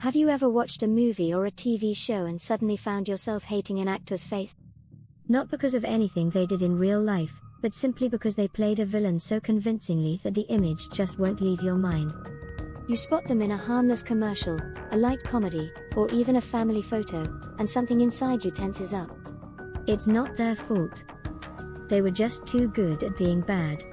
Have you ever watched a movie or a TV show and suddenly found yourself hating an actor's face? Not because of anything they did in real life, but simply because they played a villain so convincingly that the image just won't leave your mind. You spot them in a harmless commercial, a light comedy, or even a family photo, and something inside you tenses up. It's not their fault. They were just too good at being bad.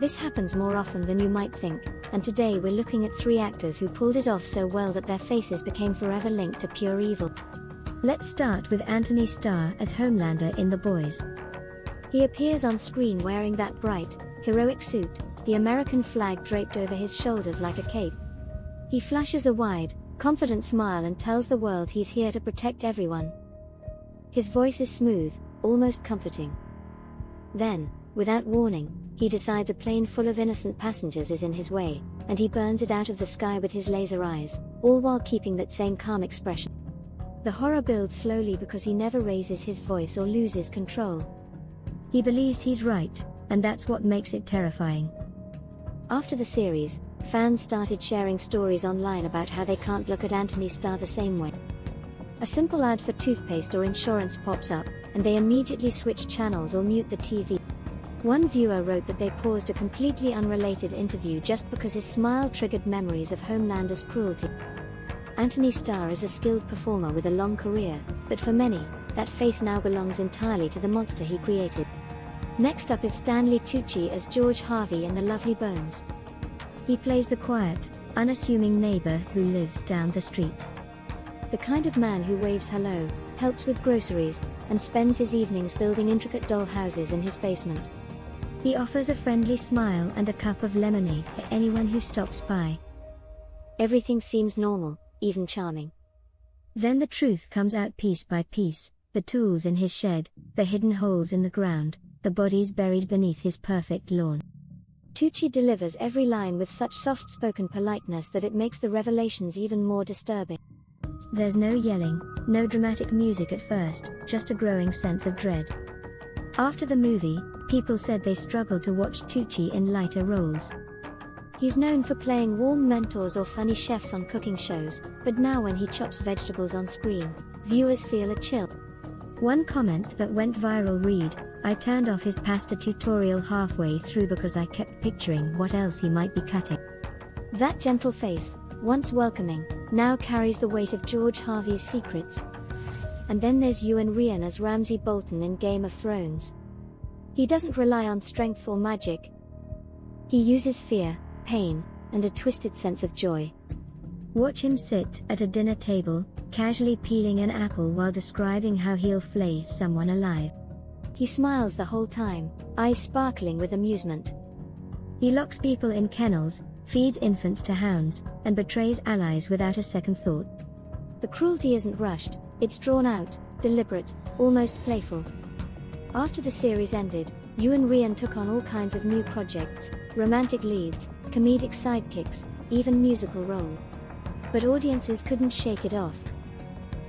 This happens more often than you might think, and today we're looking at 3 actors who pulled it off so well that their faces became forever linked to pure evil. Let's start with Antony Starr as Homelander in The Boys. He appears on screen wearing that bright, heroic suit, the American flag draped over his shoulders like a cape. He flashes a wide, confident smile and tells the world he's here to protect everyone. His voice is smooth, almost comforting. Then, without warning, he decides a plane full of innocent passengers is in his way, and he burns it out of the sky with his laser eyes, all while keeping that same calm expression. The horror builds slowly because he never raises his voice or loses control. He believes he's right, and that's what makes it terrifying. After the series, fans started sharing stories online about how they can't look at Antony Starr the same way. A simple ad for toothpaste or insurance pops up, and they immediately switch channels or mute the TV. One viewer wrote that they paused a completely unrelated interview just because his smile triggered memories of Homelander's cruelty. Antony Starr is a skilled performer with a long career, but for many, that face now belongs entirely to the monster he created. Next up is Stanley Tucci as George Harvey in The Lovely Bones. He plays the quiet, unassuming neighbor who lives down the street. The kind of man who waves hello, helps with groceries, and spends his evenings building intricate doll houses in his basement. He offers a friendly smile and a cup of lemonade to anyone who stops by. Everything seems normal, even charming. Then the truth comes out piece by piece: the tools in his shed, the hidden holes in the ground, the bodies buried beneath his perfect lawn. Tucci delivers every line with such soft-spoken politeness that it makes the revelations even more disturbing. There's no yelling, no dramatic music at first, just a growing sense of dread. After the movie, people said they struggled to watch Tucci in lighter roles. He's known for playing warm mentors or funny chefs on cooking shows, but now when he chops vegetables on screen, viewers feel a chill. One comment that went viral read, "I turned off his pasta tutorial halfway through because I kept picturing what else he might be cutting." That gentle face, once welcoming, now carries the weight of George Harvey's secrets. And then there's Iwan Rheon as Ramsay Bolton in Game of Thrones. He doesn't rely on strength or magic. He uses fear, pain, and a twisted sense of joy. Watch him sit at a dinner table, casually peeling an apple while describing how he'll flay someone alive. He smiles the whole time, eyes sparkling with amusement. He locks people in kennels, feeds infants to hounds, and betrays allies without a second thought. The cruelty isn't rushed, it's drawn out, deliberate, almost playful. After the series ended, Iwan Rheon took on all kinds of new projects: romantic leads, comedic sidekicks, even musical role. But audiences couldn't shake it off.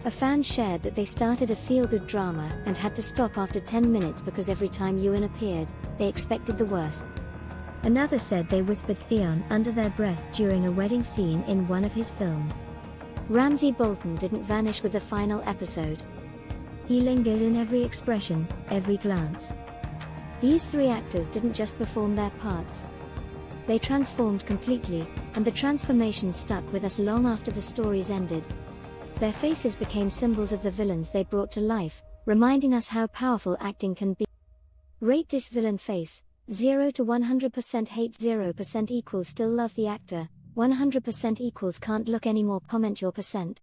A fan shared that they started a feel-good drama and had to stop after 10 minutes because every time Iwan appeared, they expected the worst. Another said they whispered Theon under their breath during a wedding scene in one of his films. Ramsay Bolton didn't vanish with the final episode. He lingered in every expression, every glance. These 3 actors didn't just perform their parts. They transformed completely, and the transformation stuck with us long after the stories ended. Their faces became symbols of the villains they brought to life, reminding us how powerful acting can be. Rate this villain face: 0 to 100% hate, 0% equals still love the actor, 100% equals can't look anymore. Comment your percent.